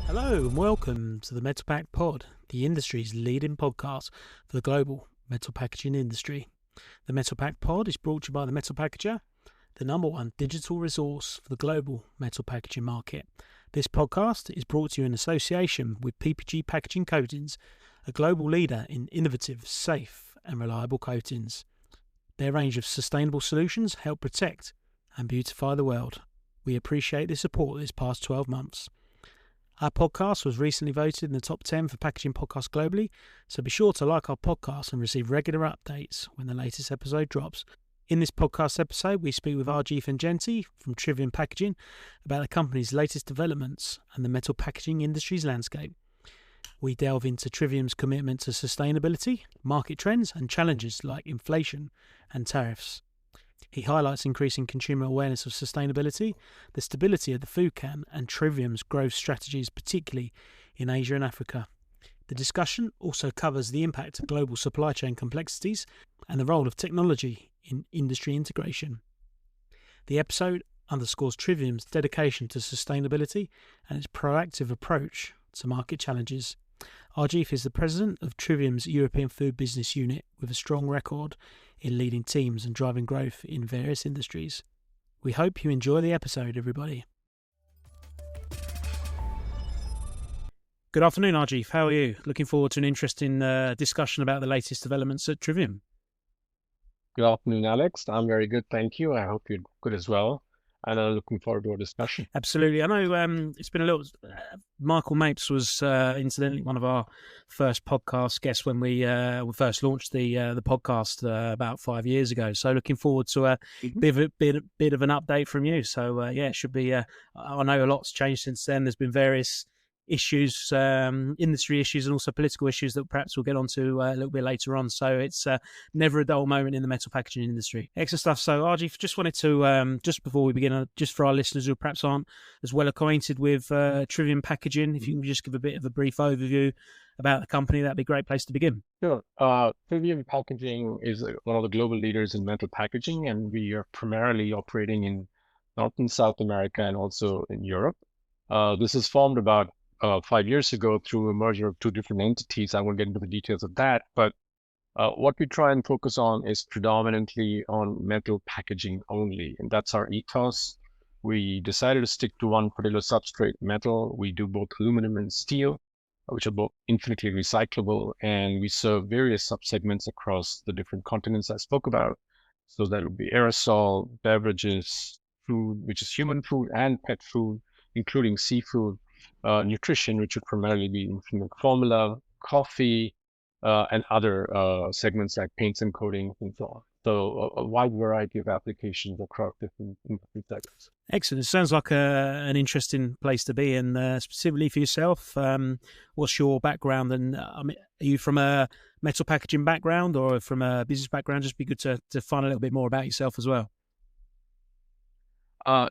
Hello and welcome to the Metal Pack Pod, the industry's leading podcast for the global metal packaging industry. The Metal Pack Pod is brought to you by the Metal Packager, the number one digital resource for the global metal packaging market. This podcast is brought to you in association with PPG Packaging Coatings, a global leader in innovative, safe and reliable coatings. Their range of sustainable solutions help protect and beautify the world. We appreciate the support this past 12 months. Our podcast was recently voted in the top 10 for packaging podcasts globally, so be sure to like our podcast and receive regular updates when the latest episode drops. In this podcast episode, we speak with Ajeeth Enjenti from Trivium Packaging about the company's latest developments and the metal packaging industry's landscape. We delve into Trivium's commitment to sustainability, market trends, and challenges like inflation and tariffs. He highlights increasing consumer awareness of sustainability, the stability of the food can, and Trivium's growth strategies, particularly in Asia and Africa. The discussion also covers the impact of global supply chain complexities and the role of technology in industry integration. The episode underscores Trivium's dedication to sustainability and its proactive approach to market challenges. Ajeeth is the president of Trivium's European Food Business Unit with a strong record in leading teams and driving growth in various industries. We hope you enjoy the episode, everybody. Good afternoon, Ajeeth. How are you? Looking forward to an interesting discussion about the latest developments at Trivium. Good afternoon, Alex. I'm very good, thank you. I hope you're good as well. And I'm looking forward to our discussion. Absolutely. I know it's been a little... Michael Mapes was incidentally one of our first podcast guests when we first launched the podcast about 5 years ago. So looking forward to a bit of an update from you. So it should be... I know a lot's changed since then. There's been various issues, industry issues, and also political issues that perhaps we'll get onto a little bit later on. So it's never a dull moment in the metal packaging industry. Excellent stuff. So Ajeeth, just wanted to, just before we begin, just for our listeners who perhaps aren't as well acquainted with Trivium Packaging, if you can just give a bit of a brief overview about the company, that'd be a great place to begin. Sure. Trivium Packaging is one of the global leaders in metal packaging, and we are primarily operating in North and South America and also in Europe. This is formed about 5 years ago through a merger of two different entities. I won't get into the details of that, but what we try and focus on is predominantly on metal packaging only, and that's our ethos. We decided to stick to one particular substrate, metal. We do both aluminum and steel, which are both infinitely recyclable, and we serve various subsegments across the different continents I spoke about. So that would be aerosol, beverages, food, which is human food and pet food, including seafood, nutrition, which would primarily be infant formula, coffee, and other segments like paints and coatings and so on. So a wide variety of applications across different segments. Excellent. It sounds like an interesting place to be. And specifically for yourself, what's your background? And are you from a metal packaging background or from a business background? Just be good to find a little bit more about yourself as well.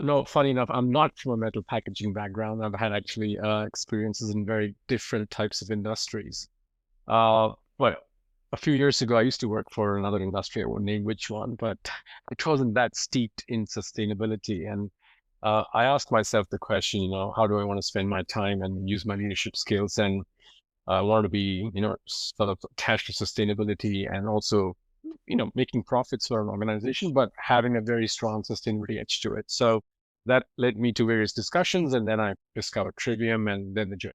No, funny enough, I'm not from a metal packaging background. I've had actually experiences in very different types of industries. Well, a few years ago, I used to work for another industry. I won't name which one, but it wasn't that steeped in sustainability. And I asked myself the question, how do I want to spend my time and use my leadership skills? And I wanted to be, sort of attached to sustainability and also making profits for an organization, but having a very strong sustainability edge to it. So that led me to various discussions, and then I discovered Trivium and then the journey.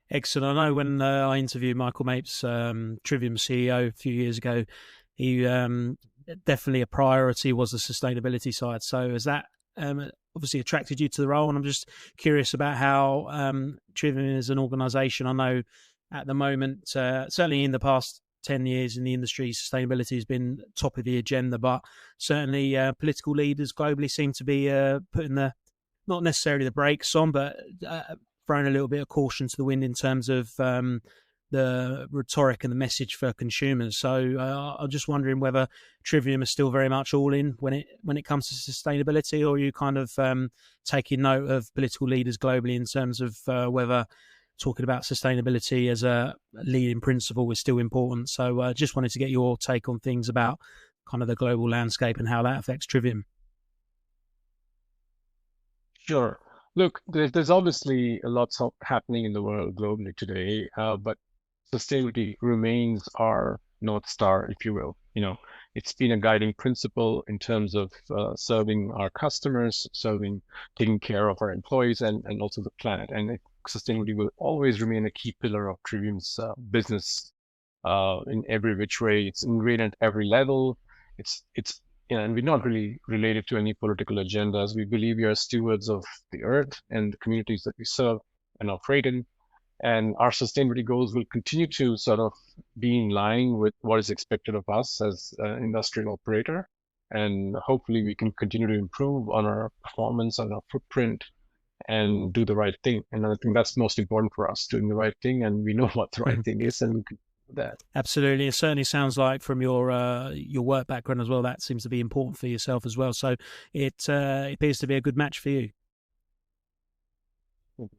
Excellent. I know when I interviewed Michael Mapes, Trivium CEO, a few years ago, he definitely a priority was the sustainability side. So has that obviously attracted you to the role? And I'm just curious about how Trivium as an organization, I know at the moment, certainly in the past 10 years in the industry, sustainability has been top of the agenda, but certainly political leaders globally seem to be putting not necessarily the brakes on, but throwing a little bit of caution to the wind in terms of the rhetoric and the message for consumers. So I'm just wondering whether Trivium is still very much all in when it comes to sustainability, or are you kind of taking note of political leaders globally in terms of whether talking about sustainability as a leading principle is still important. So I just wanted to get your take on things about kind of the global landscape and how that affects Trivium. Sure. Look, there's obviously a lot happening in the world globally today, but sustainability remains our North Star, if you will. It's been a guiding principle in terms of serving our customers, taking care of our employees, and also the planet. And sustainability will always remain a key pillar of Trivium's business in every which way. It's ingrained at every level. It's and we're not really related to any political agendas. We believe we are stewards of the earth and the communities that we serve and operate in. And our sustainability goals will continue to sort of be in line with what is expected of us as an industrial operator. And hopefully we can continue to improve on our performance, on our footprint, and do the right thing. And I think that's most important for us, doing the right thing. And we know what the right thing is, and we can do that. Absolutely. It certainly sounds like from your work background as well, that seems to be important for yourself as well. So it appears to be a good match for you.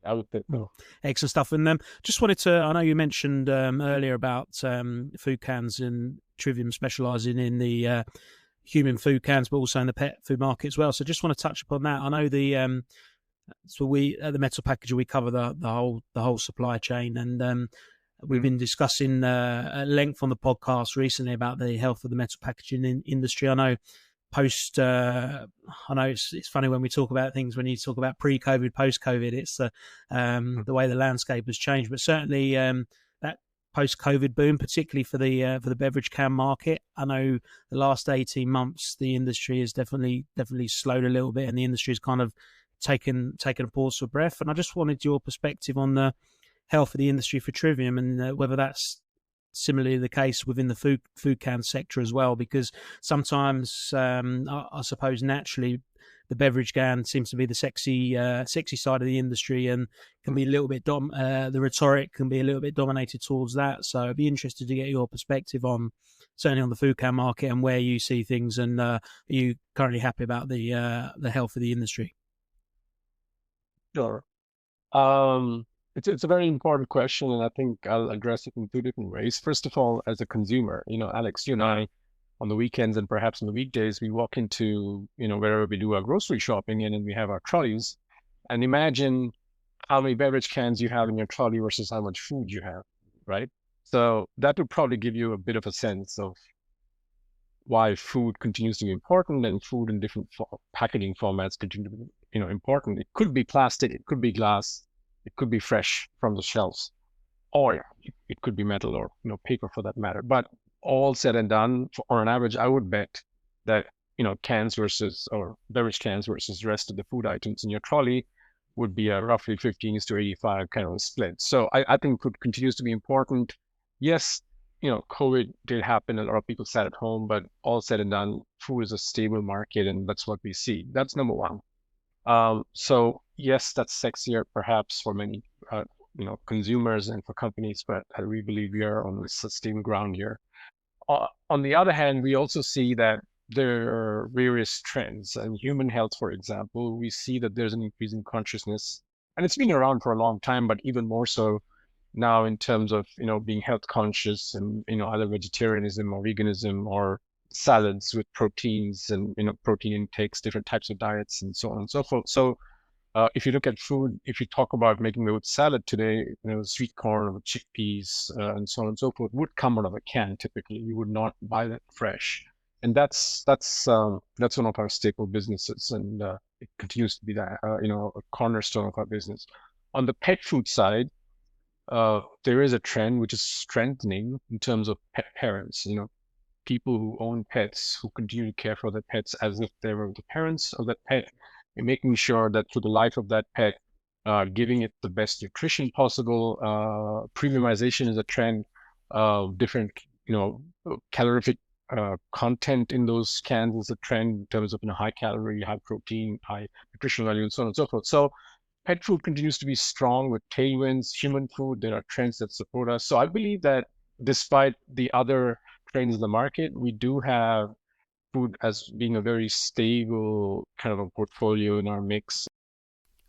I would say so. Excellent stuff. And just wanted to, I know you mentioned earlier about food cans and Trivium specialising in the human food cans, but also in the pet food market as well. So just want to touch upon that. I know so we at the Metal Packager, we cover the whole supply chain, and we've been discussing at length on the podcast recently about the health of the metal packaging industry. I know I know it's funny when we talk about things, when you talk about pre-COVID, post-COVID, it's the way the landscape has changed. But certainly that post-COVID boom, particularly for the beverage can market, I know the last 18 months the industry has definitely slowed a little bit, and the industry has kind of taken a pause for breath. And I just wanted your perspective on the health of the industry for Trivium, and whether that's similarly the case within the food can sector as well, because sometimes I suppose naturally the beverage can seems to be the sexy side of the industry, and can be a little bit the rhetoric can be a little bit dominated towards that. So I'd be interested to get your perspective on certainly on the food can market and where you see things, and are you currently happy about the health of the industry? Sure. It's a very important question, and I think I'll address it in two different ways. First of all, as a consumer, Alex, you and I, on the weekends and perhaps on the weekdays, we walk into, wherever we do our grocery shopping and we have our trolleys, and imagine how many beverage cans you have in your trolley versus how much food you have, right? So that would probably give you a bit of a sense of why food continues to be important, and food in different packaging formats continue to be, important. It could be plastic, it could be glass, it could be fresh from the shelves, or it could be metal or paper for that matter. But all said and done, on average, I would bet that cans versus or beverage cans versus the rest of the food items in your trolley would be a roughly 15:85 kind of split. So I think food continues to be important. Yes, COVID did happen. A lot of people sat at home, but all said and done, food is a stable market, and that's what we see. That's number one. So yes, that's sexier perhaps for many, consumers and for companies, but we believe we are on sustainable ground here. On the other hand, we also see that there are various trends. And human health, for example, we see that there's an increasing consciousness, and it's been around for a long time, but even more so now in terms of, being health conscious and, either vegetarianism or veganism or salads with proteins and, protein intakes, different types of diets, and so on and so forth. So if you look at food, if you talk about making a salad today, sweet corn or chickpeas and so on and so forth would come out of a can typically. You would not buy that fresh. And that's one of our staple businesses, and it continues to be that, a cornerstone of our business. On the pet food side, there is a trend which is strengthening in terms of pet parents, people who own pets, who continue to care for their pets as if they were the parents of that pet, and making sure that through the life of that pet, giving it the best nutrition possible. Premiumization is a trend. Different, calorific content in those cans is a trend in terms of high calorie, high protein, high nutritional value, and so on and so forth. So pet food continues to be strong with tailwinds. Human food, there are trends that support us. So I believe that despite the other trends in the market, we do have food as being a very stable kind of a portfolio in our mix.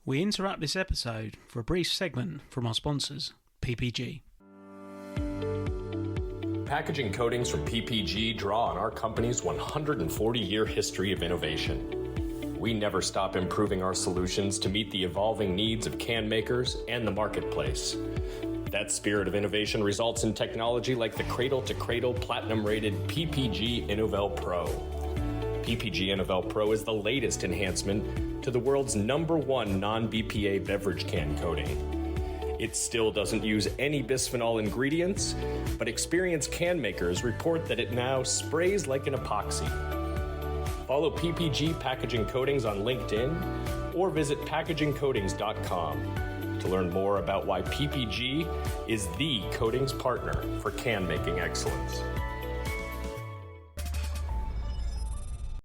We interrupt this episode for a brief segment from our sponsors, PPG. Packaging coatings from PPG draw on our company's 140-year history of innovation. we never stop improving our solutions to meet the evolving needs of can makers and the marketplace. That spirit of innovation results in technology like the cradle-to-cradle platinum-rated PPG Innovel Pro. PPG Innovel Pro is the latest enhancement to the world's #1 non-BPA beverage can coating. It still doesn't use any bisphenol ingredients, but experienced can makers report that it now sprays like an epoxy. Follow PPG Packaging Coatings on LinkedIn or visit packagingcoatings.com to learn more about why PPG is the coatings partner for can making excellence.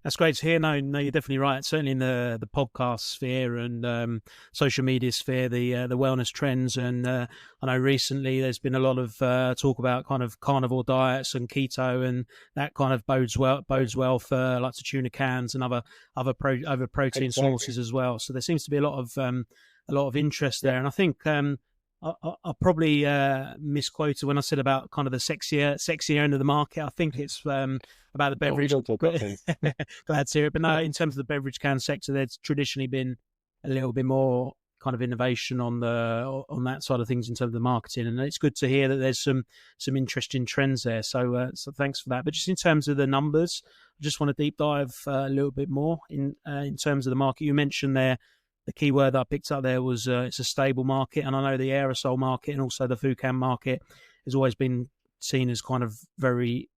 That's great to hear. No, you're definitely right. Certainly in the podcast sphere and social media sphere, the wellness trends, and I know recently there's been a lot of talk about kind of carnivore diets and keto, and that kind of bodes well for like the tuna cans and other protein sources as well. So there seems to be a lot of interest there, and I think I probably misquoted when I said about kind of the sexier end of the market. I think it's about the beverage. Glad to hear it. But no, in terms of the beverage can sector, there's traditionally been a little bit more kind of innovation on that side of things in terms of the marketing, and it's good to hear that there's some interesting trends there. So thanks for that. But just in terms of the numbers, I just want to deep dive a little bit more in terms of the market. You mentioned there. The key word that I picked up there was it's a stable market, and I know the aerosol market and also the food can market has always been seen as kind of very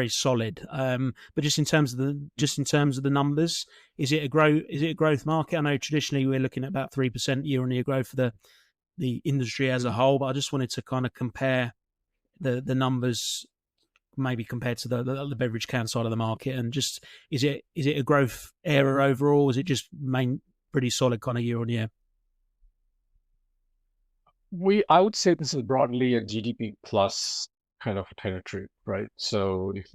solid. But just in terms of the numbers, is it a growth market? I know traditionally we're looking at about 3% year-on-year growth for the industry as a whole, but I just wanted to kind of compare the numbers maybe compared to the beverage can side of the market, and just is it a growth area overall? Is it just pretty solid kind of year on year? I would say this is broadly a GDP plus kind of a territory, right? So if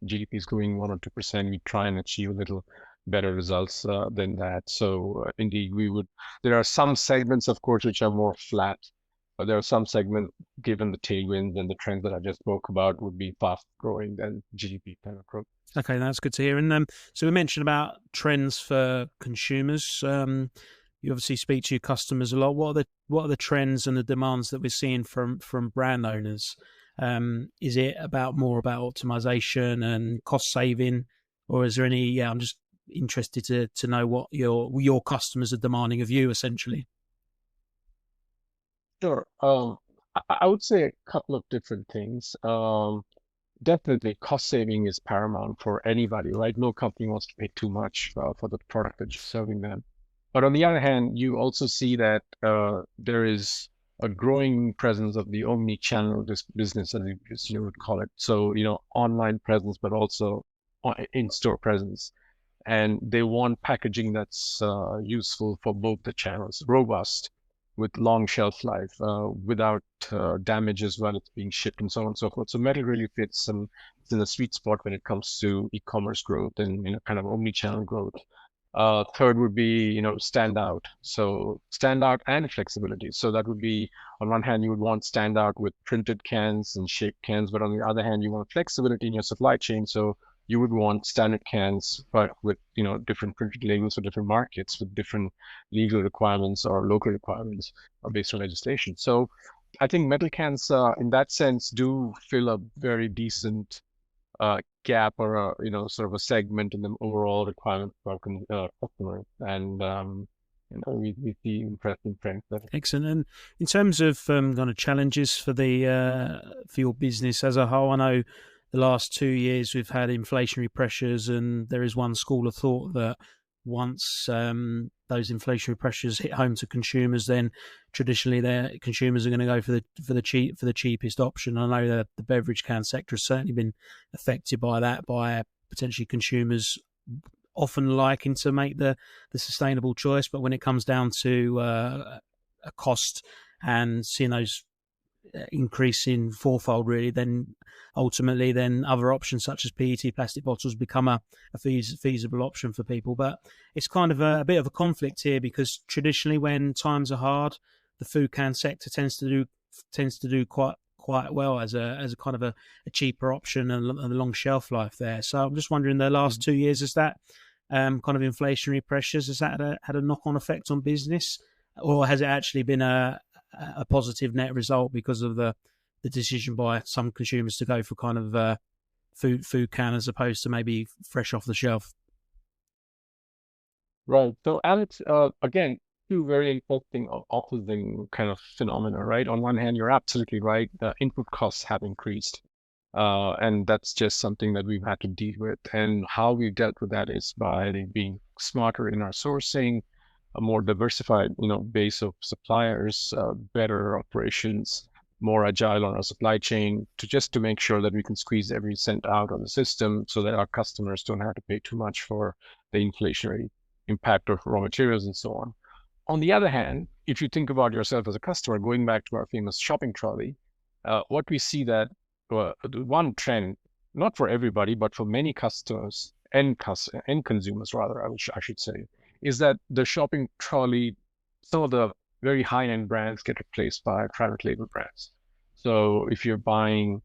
GDP is growing 1 or 2%, we try and achieve a little better results than that. So indeed, there are some segments, of course, which are more flat, but there are some segments, given the tailwinds and the trends that I just spoke about, would be fast growing than GDP kind of growth. Okay, that's good to hear. And so we mentioned about trends for consumers. You obviously speak to your customers a lot. What are the trends and the demands that we're seeing from brand owners? Is it more about optimization and cost saving, or is there any? Yeah, I'm just interested to know what your customers are demanding of you, essentially. Sure. I would say a couple of different things. Definitely, cost saving is paramount for anybody, right? No company wants to pay too much for the product that you're serving them. But on the other hand, you also see that there is a growing presence of the omni-channel business, as you would call it. So, online presence, but also in-store presence. And they want packaging that's useful for both the channels, robust, with long shelf life, without damage as well. It's being shipped and so on and so forth. So metal really fits in the sweet spot when it comes to e-commerce growth and kind of omni-channel growth. Third would be stand out. So stand out and flexibility. So that would be, on one hand, you would want stand out with printed cans and shaped cans, but on the other hand, you want flexibility in your supply chain. So you would want standard cans, but with different printed labels for different markets, with different legal requirements or local requirements based on legislation. So I think metal cans, in that sense, do fill a very decent gap or a sort of a segment in the overall requirement for our customers, and we see interesting trends there. Excellent. And in terms of kind of challenges for your business as a whole, I know the last 2 years we've had inflationary pressures, and there is one school of thought that once those inflationary pressures hit home to consumers, then traditionally consumers are going to go for the cheapest option. I know that the beverage can sector has certainly been affected by that, by potentially consumers often liking to make the sustainable choice, but when it comes down to a cost and seeing those increase in fourfold, really, then ultimately other options such as PET plastic bottles become a feasible option for people. But it's kind of a bit of a conflict here, because traditionally when times are hard, the food can sector tends to do quite well as a kind of a cheaper option and a long shelf life there. So I'm just wondering, the last 2 years, has that kind of inflationary pressures? Has that had a knock-on effect on business, or has it actually been a positive net result because of the decision by some consumers to go for kind of food can as opposed to maybe fresh off the shelf? Right. So Alex, again, two very interesting opposing kind of phenomena, right? On one hand, you're absolutely right. The input costs have increased. And that's just something that we've had to deal with. And how we've dealt with that is by being smarter in our sourcing, a more diversified, base of suppliers, better operations, more agile on our supply chain to make sure that we can squeeze every cent out of the system so that our customers don't have to pay too much for the inflationary impact of raw materials and so on. On the other hand, if you think about yourself as a customer, going back to our famous shopping trolley, what we see that one trend, not for everybody, but for many customers and consumers, rather, I should say, is that the shopping trolley, some of the very high-end brands get replaced by private label brands. So if you're buying,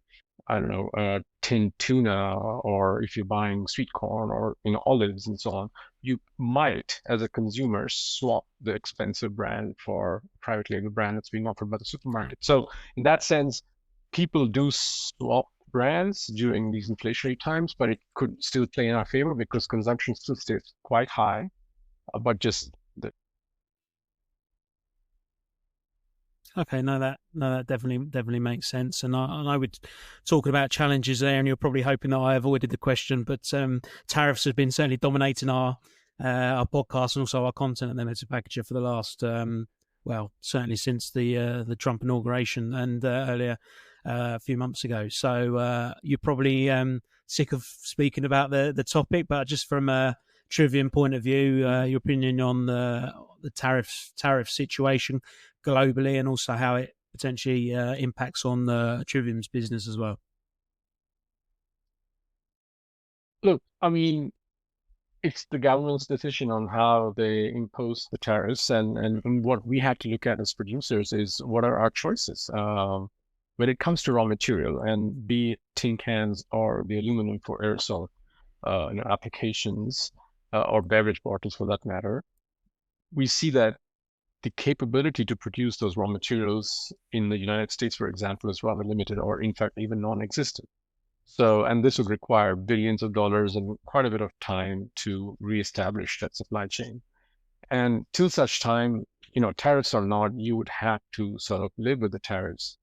I don't know, tinned tuna, or if you're buying sweet corn or olives and so on, you might, as a consumer, swap the expensive brand for a private label brand that's being offered by the supermarket. So in that sense, people do swap brands during these inflationary times, but it could still play in our favor because consumption still stays quite high, but just the Okay, no, that definitely makes sense. And I would talking about challenges there, and you're probably hoping that I avoided the question, but tariffs have been certainly dominating our podcast and also our content at the Metal Packager for the last well, certainly since the Trump inauguration and earlier a few months ago. So you're probably sick of speaking about the topic, but just from a Trivium point of view, your opinion on the tariff situation globally, and also how it potentially impacts on Trivium's business as well. Look, I mean, it's the government's decision on how they impose the tariffs, and what we had to look at as producers is what are our choices when it comes to raw material, and be it tin cans or the aluminum for aerosol applications, or beverage bottles for that matter. We see that the capability to produce those raw materials in the United States, for example, is rather limited, or in fact, even non-existent. So, and this would require billions of dollars and quite a bit of time to reestablish that supply chain. And till such time, tariffs or not, you would have to sort of live with the tariffs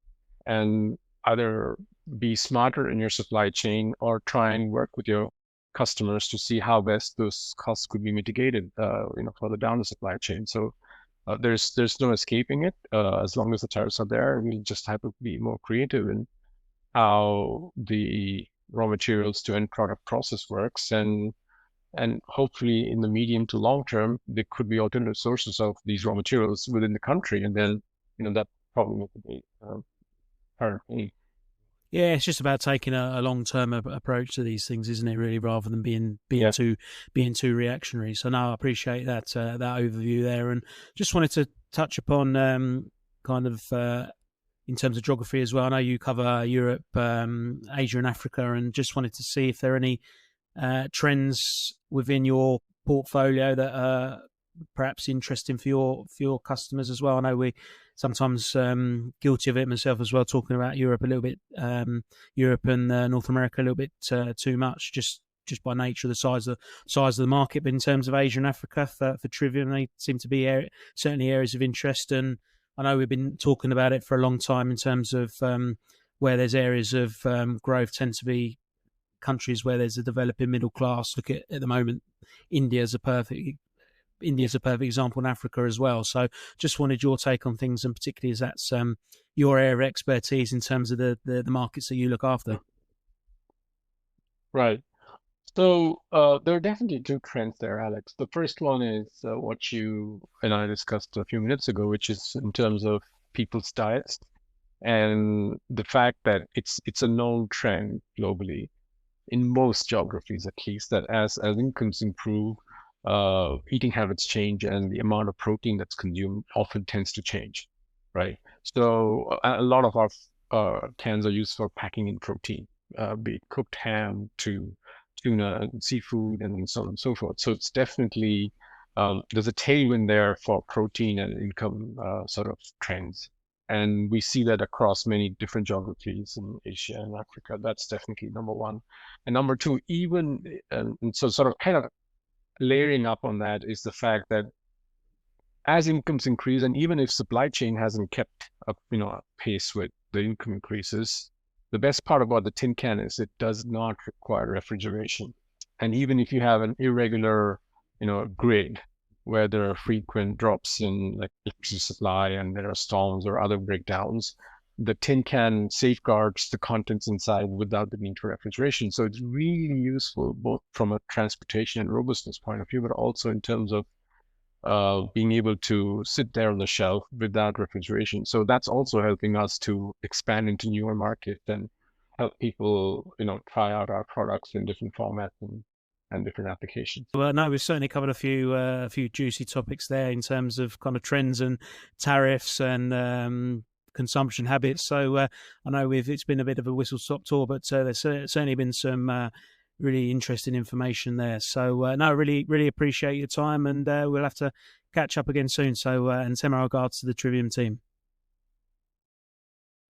and either be smarter in your supply chain or try and work with your customers to see how best those costs could be mitigated, further down the supply chain. So there's no escaping it. As long as the tariffs are there, we just have to be more creative in how the raw materials to end product process works, and hopefully in the medium to long term there could be alternative sources of these raw materials within the country, and then that problem would be currently. Yeah, it's just about taking a long-term approach to these things, isn't it? Really, rather than being too reactionary. So, no, I appreciate that that overview there, and just wanted to touch upon kind of in terms of geography as well. I know you cover Europe, Asia, and Africa, and just wanted to see if there are any trends within your portfolio that are perhaps interesting for your customers as well. I know we sometimes guilty of it myself as well, talking about Europe a little bit, Europe and North America a little bit too much, just by nature of the size of the market. But in terms of Asia and Africa for Trivium, they seem to be certainly areas of interest. And I know we've been talking about it for a long time in terms of where there's areas of growth tend to be countries where there's a developing middle class. Look at the moment, India's a perfect example, in Africa as well. So just wanted your take on things, and particularly as that's your area of expertise in terms of the markets that you look after. Right. So there are definitely two trends there, Alex. The first one is what you and I discussed a few minutes ago, which is in terms of people's diets, and the fact that it's a known trend globally, in most geographies at least, that as incomes improve, eating habits change, and the amount of protein that's consumed often tends to change, right? So a lot of our cans are used for packing in protein, be it cooked ham to tuna and seafood and so on and so forth. So it's definitely, there's a tailwind there for protein and income sort of trends. And we see that across many different geographies in Asia and Africa. That's definitely number one. And number two, even, and so sort of kind of layering up on that is the fact that as incomes increase, and even if supply chain hasn't kept up, pace with the income increases, the best part about the tin can is it does not require refrigeration. And even if you have an irregular, grid where there are frequent drops in like electricity supply and there are storms or other breakdowns, the tin can safeguards the contents inside without the need for refrigeration. So it's really useful both from a transportation and robustness point of view, but also in terms of being able to sit there on the shelf without refrigeration. So that's also helping us to expand into newer markets and help people, try out our products in different formats and different applications. Well, no, we've certainly covered a few juicy topics there in terms of kind of trends and tariffs and consumption habits. So I know it's been a bit of a whistle-stop tour, but there's certainly been some really interesting information there. So no, really appreciate your time, and we'll have to catch up again soon. So and send my regards to the Trivium team.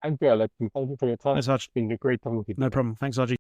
Thank you, Alex. Thank you for your time. Thanks, Aj. It's been a great time with you. No problem. Thanks, Ajeeth.